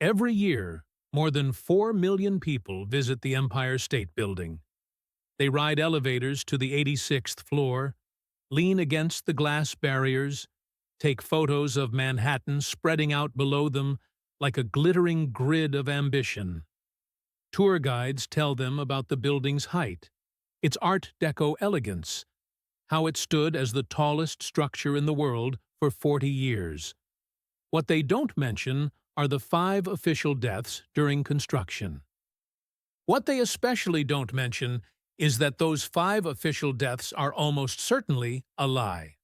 Every year, more than 4 million people visit the Empire State Building. They ride elevators to the 86th floor, lean against the glass barriers, take photos of Manhattan spreading out below them like a glittering grid of ambition. Tour guides tell them about the building's height, its Art Deco elegance, how it stood as the tallest structure in the world for 40 years. What they don't mention are the 5 official deaths during construction. What they especially don't mention is that those 5 official deaths are almost certainly a lie.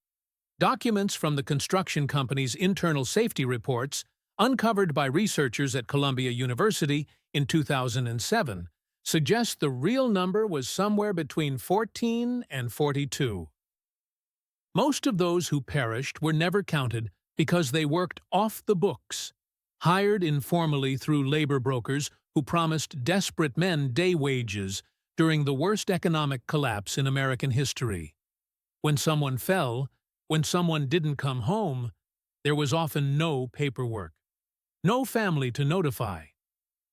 Documents from the construction company's internal safety reports, uncovered by researchers at Columbia University in 2007, suggest the real number was somewhere between 14 and 42. Most of those who perished were never counted because they worked off the books, hired informally through labor brokers who promised desperate men day wages during the worst economic collapse in American history. When someone fell, when someone didn't come home, there was often no paperwork, no family to notify,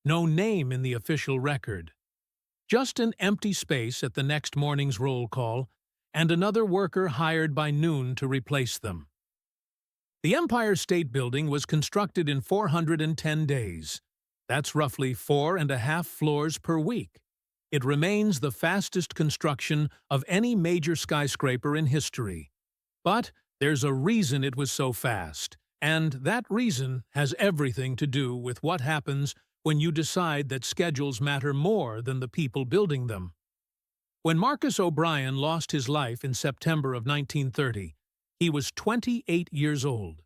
no name in the official record. Just an empty space at the next morning's roll call and another worker hired by noon to replace them. The Empire State Building was constructed in 410 days. That's roughly 4.5 floors per week. It remains the fastest construction of any major skyscraper in history. But there's a reason it was so fast, and that reason has everything to do with what happens when you decide that schedules matter more than the people building them. When Marcus O'Brien lost his life in September of 1930, he was 28 years old.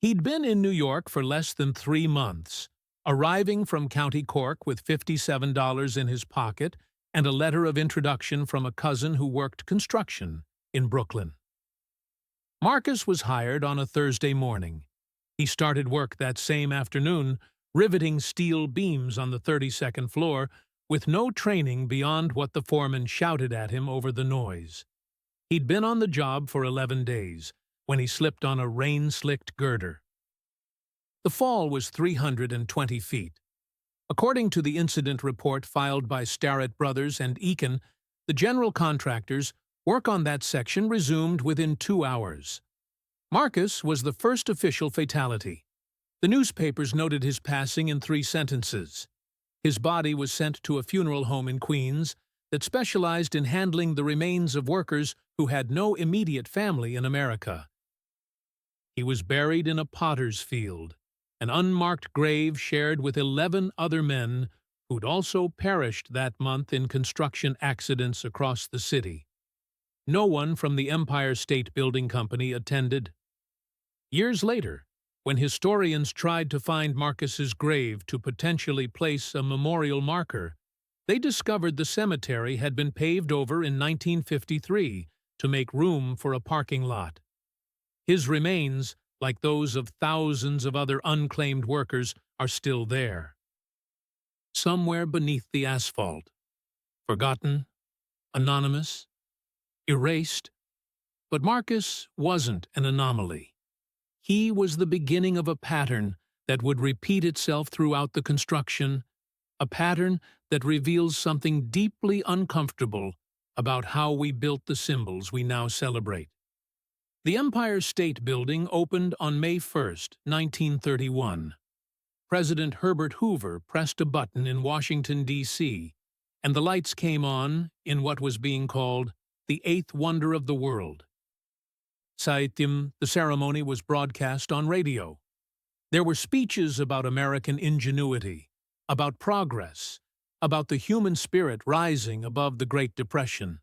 He'd been in New York for less than 3 months, arriving from County Cork with $57 in his pocket and a letter of introduction from a cousin who worked construction in Brooklyn. Marcus was hired on a Thursday morning. He started work that same afternoon, riveting steel beams on the 32nd floor, with no training beyond what the foreman shouted at him over the noise. He'd been on the job for 11 days, when he slipped on a rain-slicked girder. The fall was 320 feet. According to the incident report filed by Starrett Brothers and Eakin, the general contractors, work on that section resumed within 2 hours. Marcus was the first official fatality. The newspapers noted his passing in 3 sentences. His body was sent to a funeral home in Queens that specialized in handling the remains of workers who had no immediate family in America. He was buried in a potter's field, an unmarked grave shared with 11 other men who'd also perished that month in construction accidents across the city. No one from the Empire State Building Company attended. Years later, when historians tried to find Marcus's grave to potentially place a memorial marker, they discovered the cemetery had been paved over in 1953 to make room for a parking lot. His remains, like those of thousands of other unclaimed workers, are still there. Somewhere beneath the asphalt. Forgotten, anonymous, erased. But Marcus wasn't an anomaly. He was the beginning of a pattern that would repeat itself throughout the construction, a pattern that reveals something deeply uncomfortable about how we built the symbols we now celebrate. The Empire State Building opened on May 1, 1931. President Herbert Hoover pressed a button in Washington, D.C., and the lights came on in what was being called the 8th wonder of the world. The ceremony was broadcast on radio. There were speeches about American ingenuity, about progress, about the human spirit rising above the Great Depression.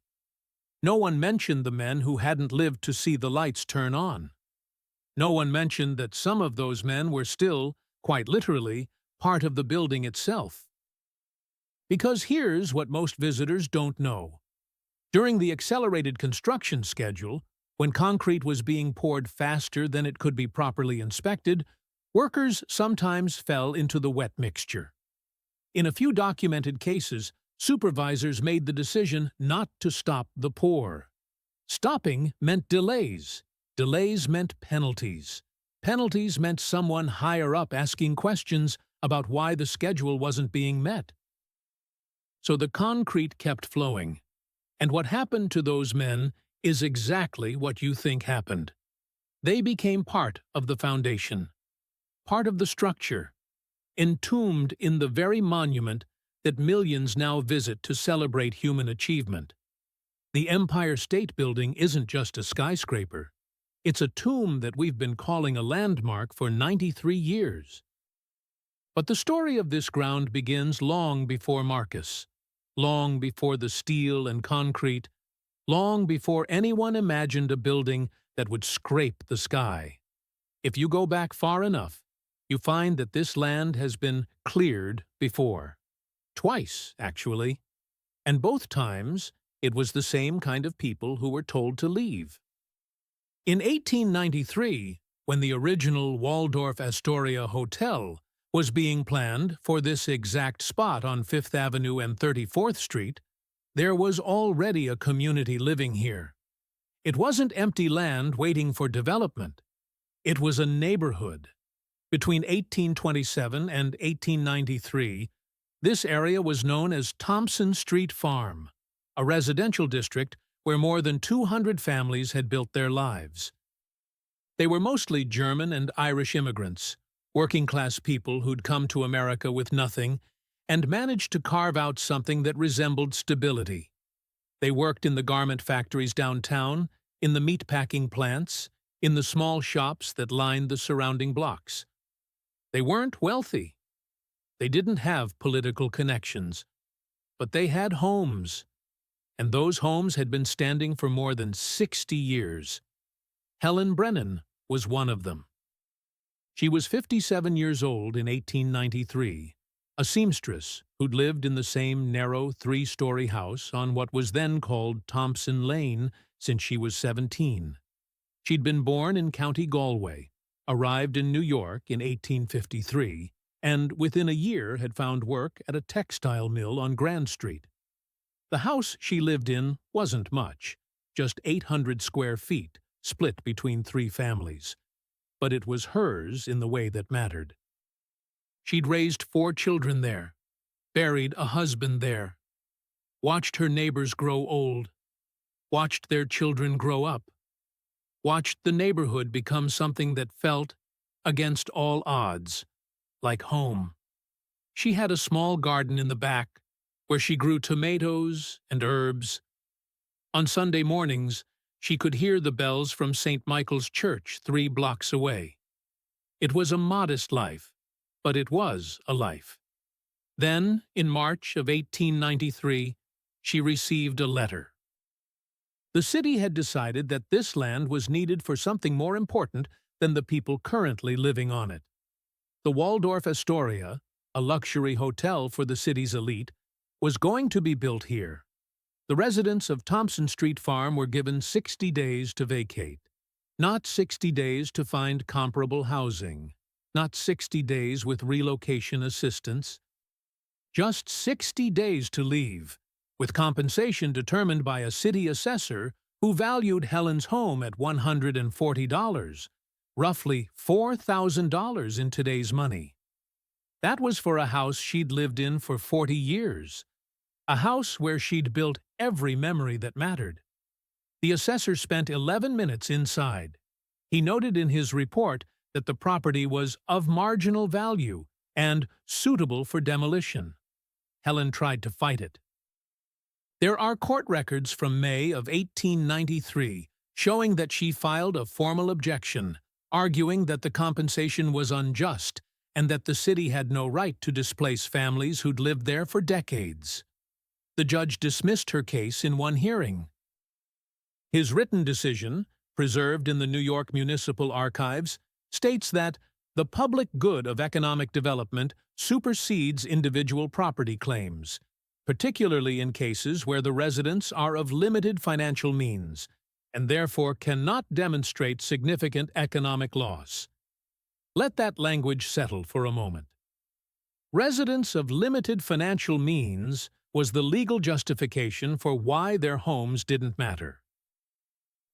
No one mentioned the men who hadn't lived to see the lights turn on. No one mentioned that some of those men were still, quite literally, part of the building itself. Because here's what most visitors don't know. During the accelerated construction schedule, when concrete was being poured faster than it could be properly inspected, workers sometimes fell into the wet mixture. In a few documented cases, supervisors made the decision not to stop the pour. Stopping meant delays. Delays meant penalties. Penalties meant someone higher up asking questions about why the schedule wasn't being met. So the concrete kept flowing. And what happened to those men is exactly what you think happened. They became part of the foundation, part of the structure, entombed in the very monument that millions now visit to celebrate human achievement. The Empire State Building isn't just a skyscraper. It's a tomb that we've been calling a landmark for 93 years. But the story of this ground begins long before Marcus, long before the steel and concrete, long before anyone imagined a building that would scrape the sky. If you go back far enough, you find that this land has been cleared before. Twice, actually. And both times, it was the same kind of people who were told to leave. In 1893, when the original Waldorf Astoria Hotel was being planned for this exact spot on 5th Avenue and 34th Street, there was already a community living here. It wasn't empty land waiting for development. It was a neighborhood. Between 1827 and 1893, this area was known as Thompson Street Farm, a residential district where more than 200 families had built their lives. They were mostly German and Irish immigrants, working-class people who'd come to America with nothing and managed to carve out something that resembled stability. They worked in the garment factories downtown, in the meatpacking plants, in the small shops that lined the surrounding blocks. They weren't wealthy. They didn't have political connections. But they had homes. And those homes had been standing for more than 60 years. Helen Brennan was one of them. She was 57 years old in 1893, a seamstress who'd lived in the same narrow three-story house on what was then called Thompson Lane since she was 17. She'd been born in County Galway, arrived in New York in 1853, and within a year had found work at a textile mill on Grand Street. The house she lived in wasn't much, just 800 square feet, split between 3 families. But it was hers in the way that mattered. She'd raised 4 children there, buried a husband there, watched her neighbors grow old, watched their children grow up, watched the neighborhood become something that felt, against all odds, like home. She had a small garden in the back where she grew tomatoes and herbs. On Sunday mornings, she could hear the bells from St. Michael's Church 3 blocks away. It was a modest life, but it was a life. Then, in March of 1893, she received a letter. The city had decided that this land was needed for something more important than the people currently living on it. The Waldorf Astoria, a luxury hotel for the city's elite, was going to be built here. The residents of Thompson Street Farm were given 60 days to vacate. Not 60 days to find comparable housing. Not 60 days with relocation assistance. Just 60 days to leave, with compensation determined by a city assessor who valued Helen's home at $140, roughly $4,000 in today's money. That was for a house she'd lived in for 40 years. A house where she'd built every memory that mattered. The assessor spent 11 minutes inside. He noted in his report that the property was of marginal value and suitable for demolition. Helen tried to fight it. There are court records from May of 1893 showing that she filed a formal objection, arguing that the compensation was unjust and that the city had no right to displace families who'd lived there for decades. The judge dismissed her case in one hearing. His written decision, preserved in the New York Municipal Archives, states that the public good of economic development supersedes individual property claims, particularly in cases where the residents are of limited financial means and therefore cannot demonstrate significant economic loss. Let that language settle for a moment. Residents of limited financial means was the legal justification for why their homes didn't matter.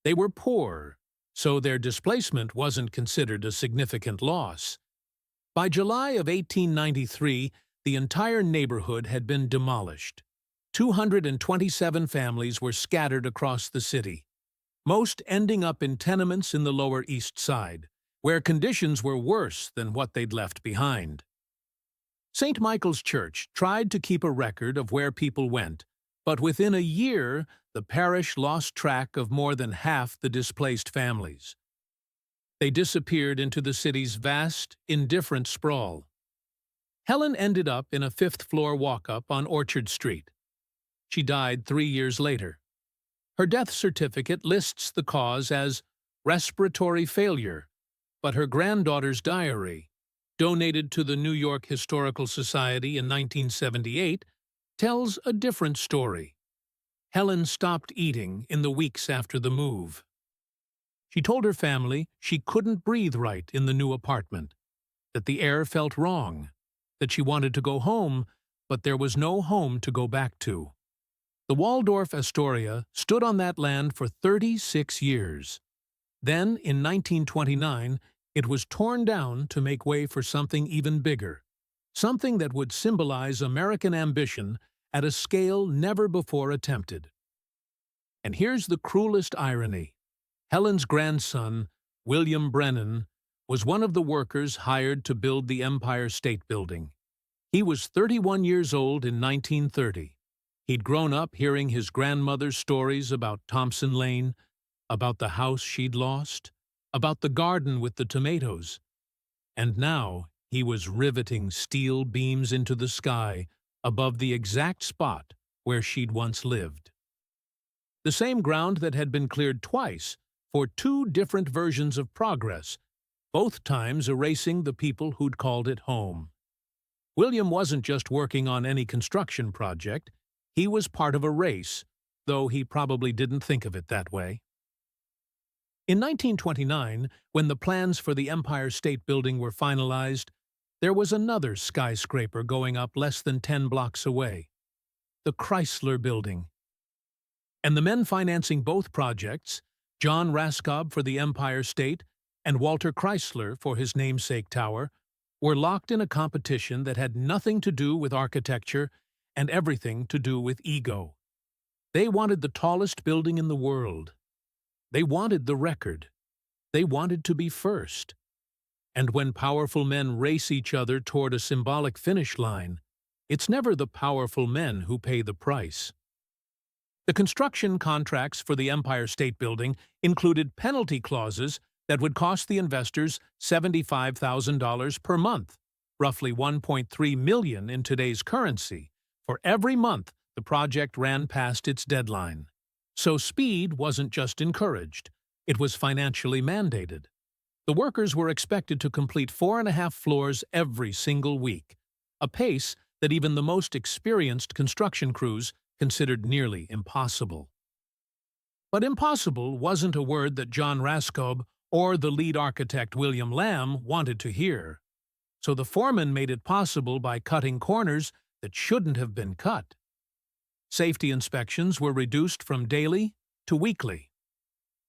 They were poor, so their displacement wasn't considered a significant loss. By July of 1893, the entire neighborhood had been demolished. 227 families were scattered across the city, most ending up in tenements in the Lower East Side, where conditions were worse than what they'd left behind. St. Michael's Church tried to keep a record of where people went, but within a year, the parish lost track of more than half the displaced families. They disappeared into the city's vast, indifferent sprawl. Helen ended up in a fifth-floor walk-up on Orchard Street. She died 3 years later. Her death certificate lists the cause as respiratory failure, but her granddaughter's diary, donated to the New York Historical Society in 1978, tells a different story. Helen stopped eating in the weeks after the move. She told her family she couldn't breathe right in the new apartment, that the air felt wrong, that she wanted to go home, but there was no home to go back to. The Waldorf Astoria stood on that land for 36 years. Then, in 1929, it was torn down to make way for something even bigger, something that would symbolize American ambition at a scale never before attempted. And here's the cruelest irony. Helen's grandson, William Brennan, was one of the workers hired to build the Empire State Building. He was 31 years old in 1930. He'd grown up hearing his grandmother's stories about Thompson Lane, about the house she'd lost, about the garden with the tomatoes. And now he was riveting steel beams into the sky above the exact spot where she'd once lived. The same ground that had been cleared twice for 2 different versions of progress, both times erasing the people who'd called it home. William wasn't just working on any construction project, he was part of a race, though he probably didn't think of it that way. In 1929, when the plans for the Empire State Building were finalized, there was another skyscraper going up less than 10 blocks away, the Chrysler Building. And the men financing both projects, John Raskob for the Empire State and Walter Chrysler for his namesake tower, were locked in a competition that had nothing to do with architecture and everything to do with ego. They wanted the tallest building in the world. They wanted the record. They wanted to be first. And when powerful men race each other toward a symbolic finish line, it's never the powerful men who pay the price. The construction contracts for the Empire State Building included penalty clauses that would cost the investors $75,000 per month, roughly $1.3 million in today's currency, for every month the project ran past its deadline. So speed wasn't just encouraged, it was financially mandated. The workers were expected to complete 4.5 floors every single week, a pace that even the most experienced construction crews considered nearly impossible. But impossible wasn't a word that John Raskob or the lead architect William Lamb wanted to hear. So the foreman made it possible by cutting corners that shouldn't have been cut. Safety inspections were reduced from daily to weekly.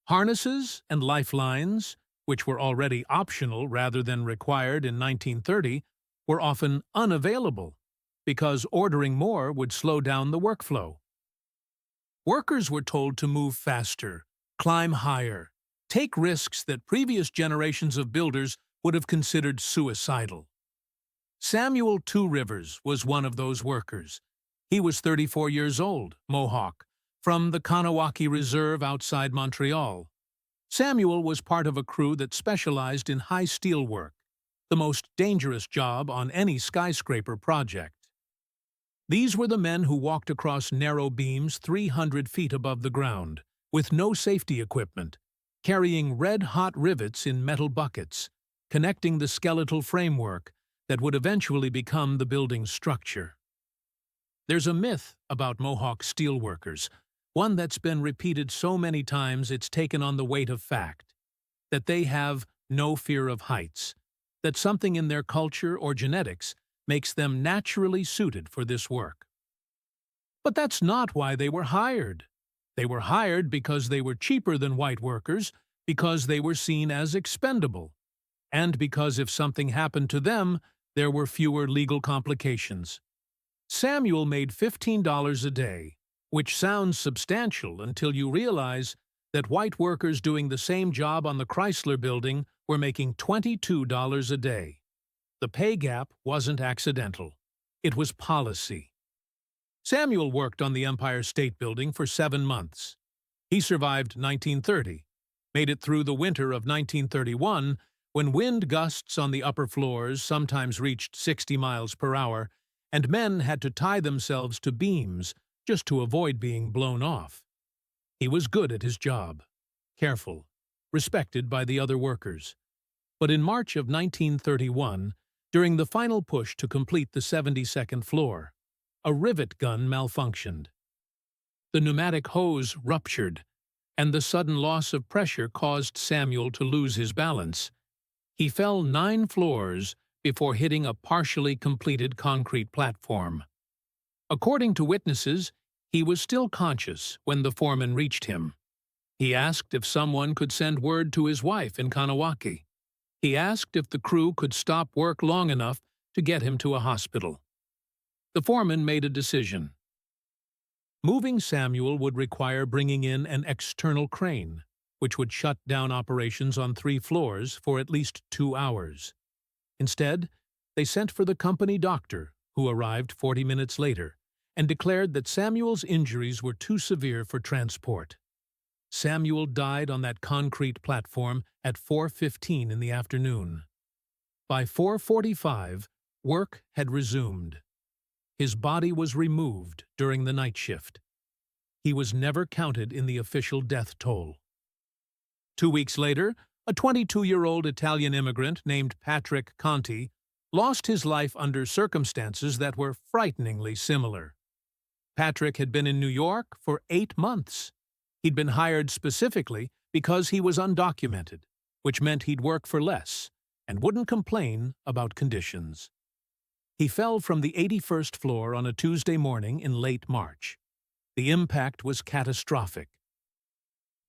Harnesses and lifelines, which were already optional rather than required in 1930, were often unavailable because ordering more would slow down the workflow. Workers were told to move faster, climb higher, take risks that previous generations of builders would have considered suicidal. Samuel Two Rivers was one of those workers. He was 34 years old, Mohawk, from the Kanawaki Reserve outside Montreal. Samuel was part of a crew that specialized in high steel work, the most dangerous job on any skyscraper project. These were the men who walked across narrow beams 300 feet above the ground, with no safety equipment, carrying red-hot rivets in metal buckets, connecting the skeletal framework that would eventually become the building's structure. There's a myth about Mohawk steelworkers, one that's been repeated so many times it's taken on the weight of fact, that they have no fear of heights, that something in their culture or genetics makes them naturally suited for this work. But that's not why they were hired. They were hired because they were cheaper than white workers, because they were seen as expendable, and because if something happened to them, there were fewer legal complications. Samuel made $15 a day, which sounds substantial until you realize that white workers doing the same job on the Chrysler Building were making $22 a day. The pay gap wasn't accidental. It was policy. Samuel worked on the Empire State Building for 7 months. He survived 1930, made it through the winter of 1931, when wind gusts on the upper floors sometimes reached 60 miles per hour, and men had to tie themselves to beams just to avoid being blown off. He was good at his job, careful, respected by the other workers. But in March of 1931, during the final push to complete the 72nd floor, a rivet gun malfunctioned. The pneumatic hose ruptured, and the sudden loss of pressure caused Samuel to lose his balance. He fell 9 floors before hitting a partially completed concrete platform. According to witnesses, he was still conscious when the foreman reached him. He asked if someone could send word to his wife in Kanawaki. He asked if the crew could stop work long enough to get him to a hospital. The foreman made a decision. Moving Samuel would require bringing in an external crane, which would shut down operations on 3 floors for at least 2 hours. Instead, they sent for the company doctor, who arrived 40 minutes later, and declared that Samuel's injuries were too severe for transport. Samuel died on that concrete platform at 4:15 in the afternoon. By 4:45, work had resumed. His body was removed during the night shift. He was never counted in the official death toll. 2 weeks later, a 22-year-old Italian immigrant named Patrick Conti lost his life under circumstances that were frighteningly similar. Patrick had been in New York for 8 months. He'd been hired specifically because he was undocumented, which meant he'd work for less and wouldn't complain about conditions. He fell from the 81st floor on a Tuesday morning in late March. The impact was catastrophic.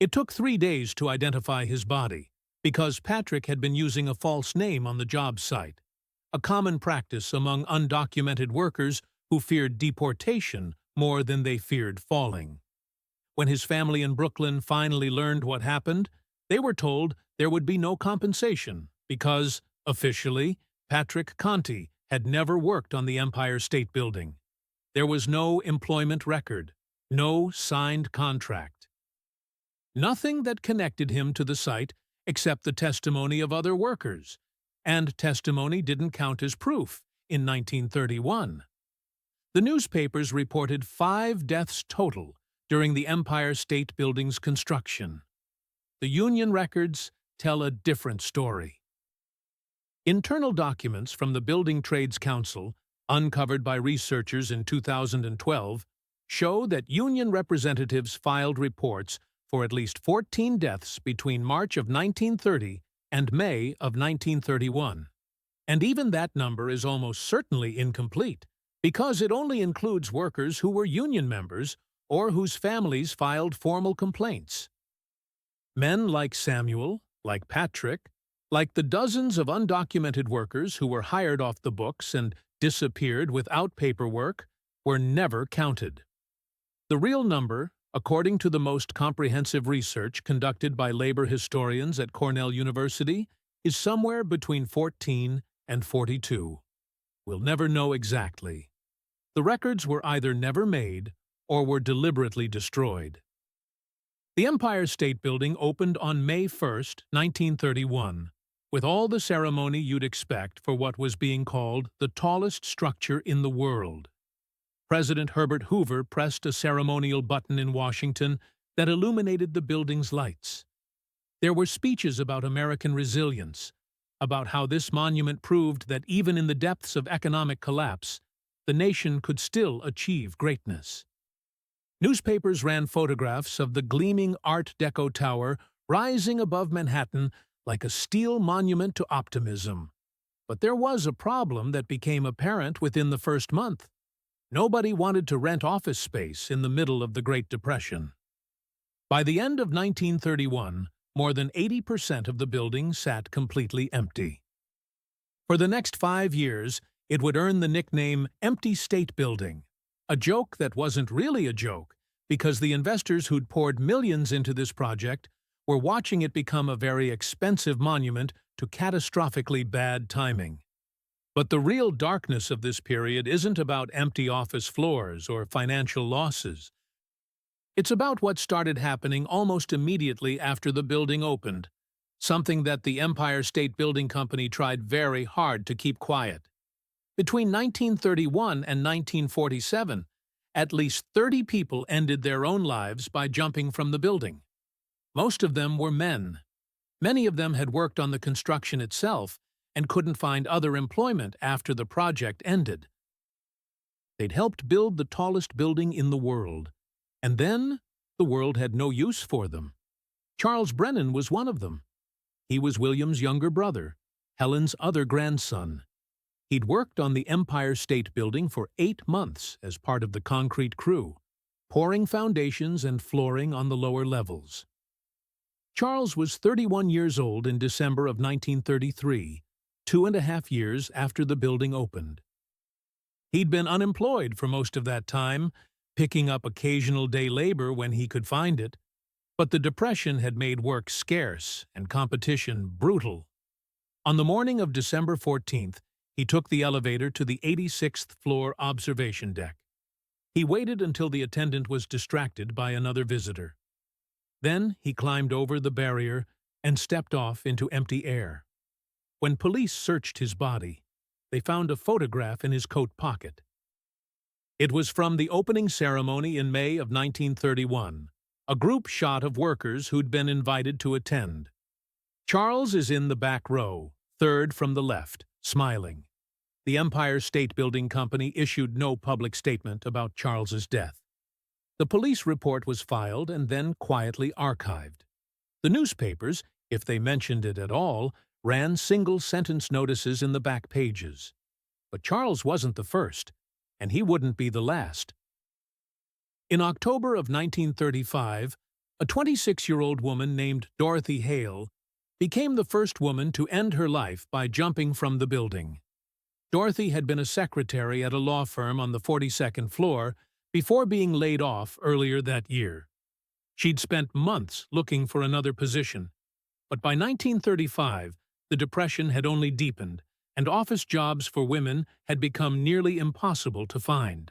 It took 3 days to identify his body because Patrick had been using a false name on the job site, a common practice among undocumented workers who feared deportation more than they feared falling. When his family in Brooklyn finally learned what happened, they were told there would be no compensation because, officially, Patrick Conti had never worked on the Empire State Building. There was no employment record, no signed contract. Nothing that connected him to the site except the testimony of other workers, and testimony didn't count as proof in 1931. The newspapers reported 5 deaths total during the Empire State Building's construction. The union records tell a different story. Internal documents from the Building Trades Council, uncovered by researchers in 2012, show that union representatives filed reports for at least 14 deaths between March of 1930 and May of 1931. And even that number is almost certainly incomplete, because it only includes workers who were union members or whose families filed formal complaints. Men like Samuel, like Patrick, like the dozens of undocumented workers who were hired off the books and disappeared without paperwork, were never counted. The real number, according to the most comprehensive research conducted by labor historians at Cornell University, is somewhere between 14 and 42. We'll never know exactly. The records were either never made or were deliberately destroyed. The Empire State Building opened on May 1, 1931, with all the ceremony you'd expect for what was being called the tallest structure in the world. President Herbert Hoover pressed a ceremonial button in Washington that illuminated the building's lights. There were speeches about American resilience, about how this monument proved that even in the depths of economic collapse, the nation could still achieve greatness. Newspapers ran photographs of the gleaming Art Deco tower rising above Manhattan like a steel monument to optimism. But there was a problem that became apparent within the first month. Nobody wanted to rent office space in the middle of the Great Depression. By the end of 1931, more than 80% of the building sat completely empty. For the next 5 years, it would earn the nickname Empty State Building, a joke that wasn't really a joke, because the investors who'd poured millions into this project were watching it become a very expensive monument to catastrophically bad timing. But the real darkness of this period isn't about empty office floors or financial losses. It's about what started happening almost immediately after the building opened, something that the Empire State Building Company tried very hard to keep quiet. Between 1931 and 1947, at least 30 people ended their own lives by jumping from the building. Most of them were men. Many of them had worked on the construction itself and couldn't find other employment after the project ended. They'd helped build the tallest building in the world, and then the world had no use for them. Charles Brennan was one of them. He was William's younger brother, Helen's other grandson. He'd worked on the Empire State Building for 8 months as part of the concrete crew, pouring foundations and flooring on the lower levels. Charles was 31 years old in December of 1933, 2.5 years after the building opened. He'd been unemployed for most of that time, picking up occasional day labor when he could find it, but the Depression had made work scarce and competition brutal. On the morning of December 14th, he took the elevator to the 86th floor observation deck. He waited until the attendant was distracted by another visitor. Then he climbed over the barrier and stepped off into empty air. When police searched his body, they found a photograph in his coat pocket. It was from the opening ceremony in May of 1931, a group shot of workers who'd been invited to attend. Charles is in the back row, third from the left, smiling. The Empire State Building Company issued no public statement about Charles's death. The police report was filed and then quietly archived. The newspapers, if they mentioned it at all, ran single-sentence notices in the back pages. But Charles wasn't the first, and he wouldn't be the last. In October of 1935, a 26-year-old woman named Dorothy Hale became the first woman to end her life by jumping from the building. Dorothy had been a secretary at a law firm on the 42nd floor before being laid off earlier that year. She'd spent months looking for another position, but by 1935, the Depression had only deepened, and office jobs for women had become nearly impossible to find.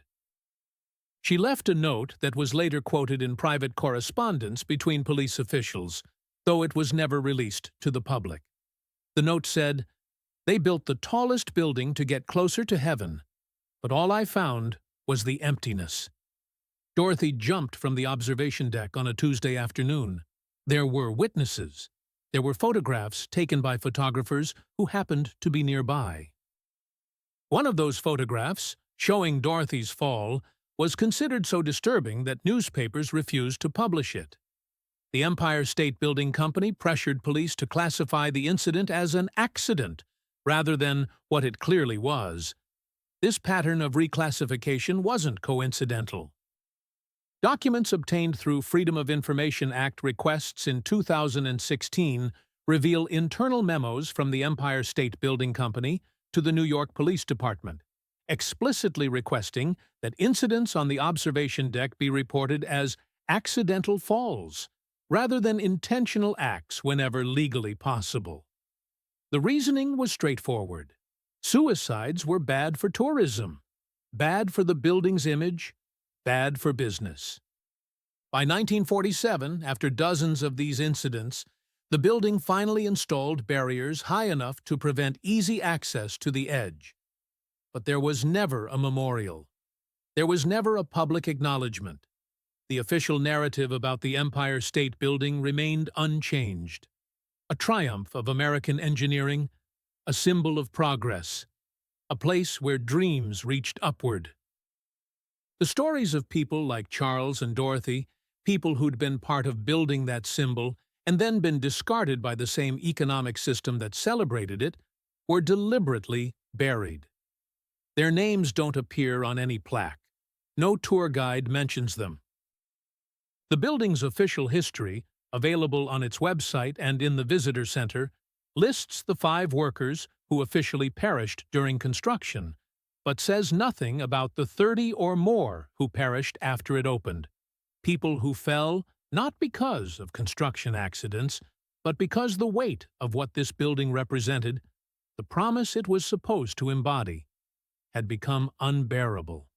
She left a note that was later quoted in private correspondence between police officials, though it was never released to the public. The note said, "They built the tallest building to get closer to heaven, but all I found was the emptiness." Dorothy jumped from the observation deck on a Tuesday afternoon. There were witnesses. There were photographs taken by photographers who happened to be nearby. One of those photographs, showing Dorothy's fall, was considered so disturbing that newspapers refused to publish it. The Empire State Building Company pressured police to classify the incident as an accident, rather than what it clearly was. This pattern of reclassification wasn't coincidental. Documents obtained through Freedom of Information Act requests in 2016 reveal internal memos from the Empire State Building Company to the New York Police Department, explicitly requesting that incidents on the observation deck be reported as accidental falls, rather than intentional acts whenever legally possible. The reasoning was straightforward. Suicides were bad for tourism, bad for the building's image, bad for business. By 1947, after dozens of these incidents, the building finally installed barriers high enough to prevent easy access to the edge. But there was never a memorial. There was never a public acknowledgement. The official narrative about the Empire State Building remained unchanged. A triumph of American engineering, a symbol of progress, a place where dreams reached upward. The stories of people like Charles and Dorothy, people who'd been part of building that symbol and then been discarded by the same economic system that celebrated it, were deliberately buried. Their names don't appear on any plaque. No tour guide mentions them. The building's official history, available on its website and in the visitor center, lists the 5 workers who officially perished during construction, but says nothing about the 30 or more who perished after it opened. People who fell not because of construction accidents, but because the weight of what this building represented, the promise it was supposed to embody, had become unbearable.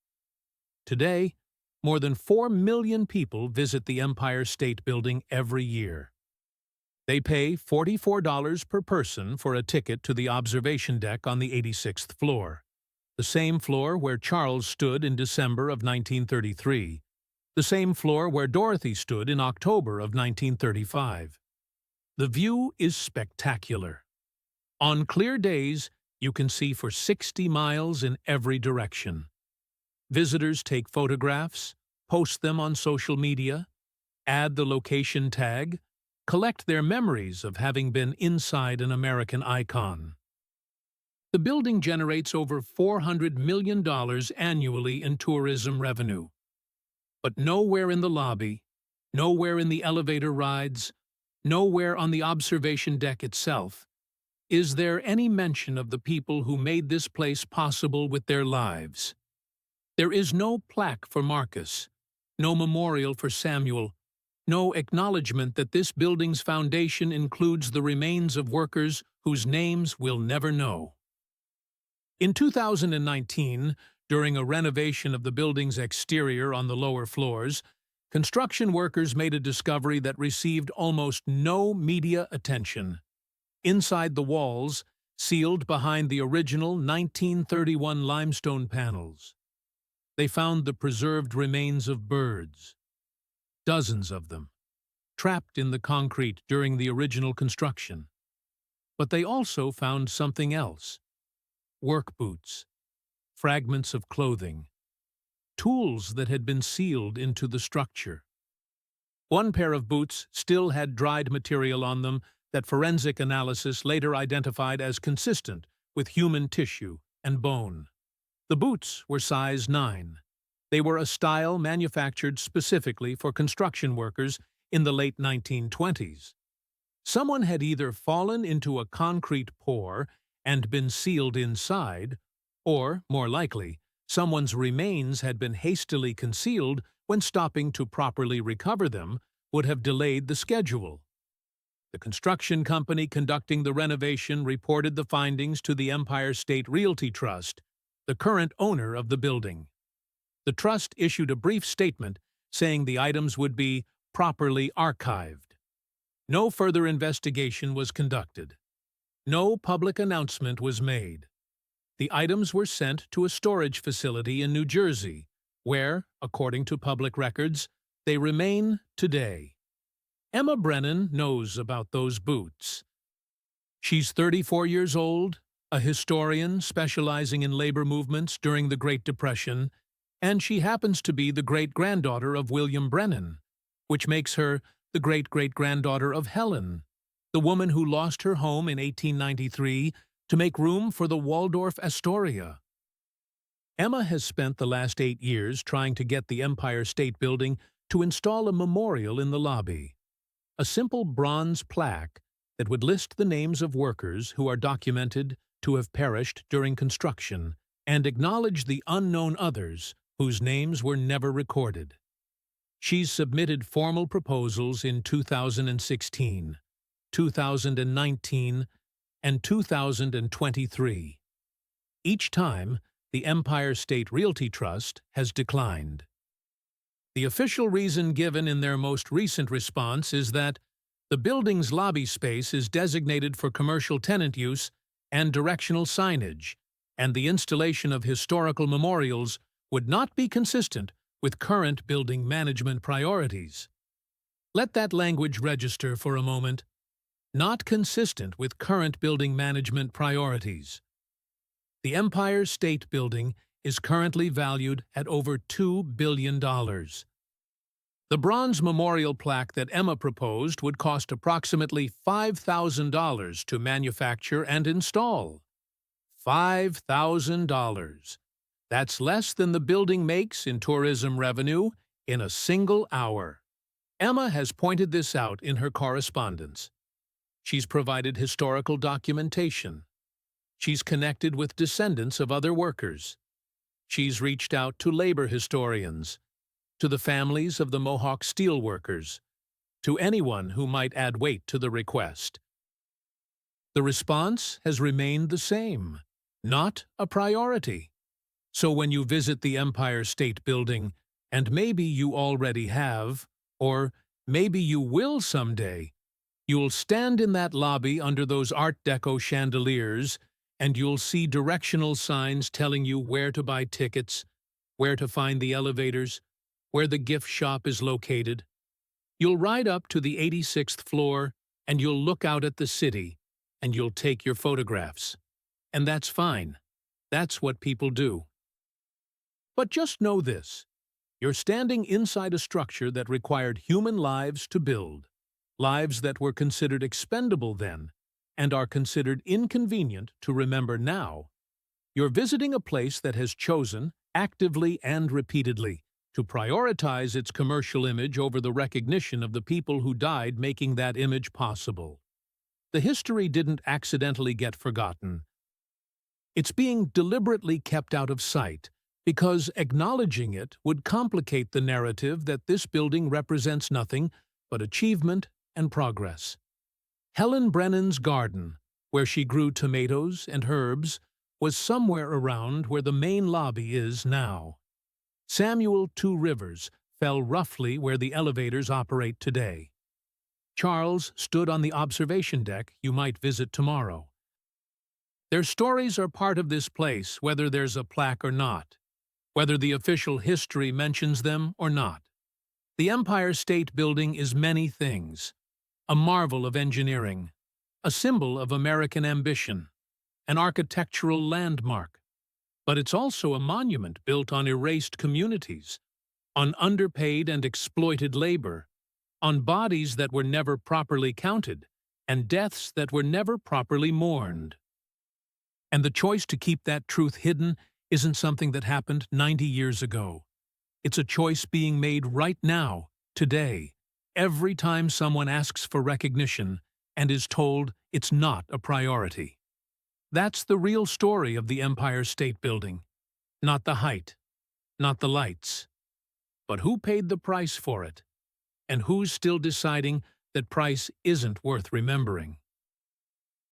Today, more than 4 million people visit the Empire State Building every year. They pay $44 per person for a ticket to the observation deck on the 86th floor, the same floor where Charles stood in December of 1933, the same floor where Dorothy stood in October of 1935. The view is spectacular. On clear days, you can see for 60 miles in every direction. Visitors take photographs, post them on social media, add the location tag, collect their memories of having been inside an American icon. The building generates over $400 million annually in tourism revenue. But nowhere in the lobby, nowhere in the elevator rides, nowhere on the observation deck itself, is there any mention of the people who made this place possible with their lives. There is no plaque for Marcus, no memorial for Samuel, no acknowledgement that this building's foundation includes the remains of workers whose names we'll never know. In 2019, during a renovation of the building's exterior on the lower floors, construction workers made a discovery that received almost no media attention. Inside the walls, sealed behind the original 1931 limestone panels, they found the preserved remains of birds, dozens of them, trapped in the concrete during the original construction. But they also found something else: work boots, fragments of clothing, tools that had been sealed into the structure. One pair of boots still had dried material on them that forensic analysis later identified as consistent with human tissue and bone. The boots were size 9. They were a style manufactured specifically for construction workers in the late 1920s. Someone had either fallen into a concrete pour and been sealed inside, or, more likely, someone's remains had been hastily concealed when stopping to properly recover them would have delayed the schedule. The construction company conducting the renovation reported the findings to the Empire State Realty Trust, the current owner of the building. The trust issued a brief statement saying the items would be properly archived. No further investigation was conducted. No public announcement was made. The items were sent to a storage facility in New Jersey, where, according to public records, they remain today. Emma Brennan knows about those boots. She's 34 years old, a historian specializing in labor movements during the Great Depression, and she happens to be the great-granddaughter of William Brennan, which makes her the great-great-granddaughter of Helen, the woman who lost her home in 1893 to make room for the Waldorf Astoria. Emma has spent the last 8 years trying to get the Empire State Building to install a memorial in the lobby, a simple bronze plaque that would list the names of workers who are documented to have perished during construction and acknowledge the unknown others whose names were never recorded. She's submitted formal proposals in 2016, 2019, and 2023. Each time, the Empire State Realty Trust has declined. The official reason given in their most recent response is that the building's lobby space is designated for commercial tenant use and directional signage, and the installation of historical memorials would not be consistent with current building management priorities. Let that language register for a moment. Not consistent with current building management priorities. The Empire State Building is currently valued at over $2 billion. The bronze memorial plaque that Emma proposed would cost approximately $5,000 to manufacture and install. $5,000. That's less than the building makes in tourism revenue in a single hour. Emma has pointed this out in her correspondence. She's provided historical documentation. She's connected with descendants of other workers. She's reached out to labor historians, to the families of the Mohawk steelworkers, to anyone who might add weight to the request. The response has remained the same, not a priority. So when you visit the Empire State Building, and maybe you already have, or maybe you will someday, you'll stand in that lobby under those Art Deco chandeliers, and you'll see directional signs telling you where to buy tickets, where to find the elevators, where the gift shop is located. You'll ride up to the 86th floor, and you'll look out at the city, and you'll take your photographs. And that's fine. That's what people do. But just know this. You're standing inside a structure that required human lives to build, lives that were considered expendable then, and are considered inconvenient to remember now. You're visiting a place that has chosen, actively and repeatedly, to prioritize its commercial image over the recognition of the people who died making that image possible. The history didn't accidentally get forgotten. It's being deliberately kept out of sight, because acknowledging it would complicate the narrative that this building represents nothing but achievement and progress. Helen Brennan's garden, where she grew tomatoes and herbs, was somewhere around where the main lobby is now. Samuel Two Rivers fell roughly where the elevators operate today. Charles stood on the observation deck you might visit tomorrow. Their stories are part of this place, whether there's a plaque or not, whether the official history mentions them or not. The Empire State Building is many things: a marvel of engineering, a symbol of American ambition, an architectural landmark. But it's also a monument built on erased communities, on underpaid and exploited labor, on bodies that were never properly counted, and deaths that were never properly mourned. And the choice to keep that truth hidden isn't something that happened 90 years ago. It's a choice being made right now, today, every time someone asks for recognition and is told it's not a priority. That's the real story of the Empire State Building. Not the height, not the lights, but who paid the price for it, and who's still deciding that price isn't worth remembering.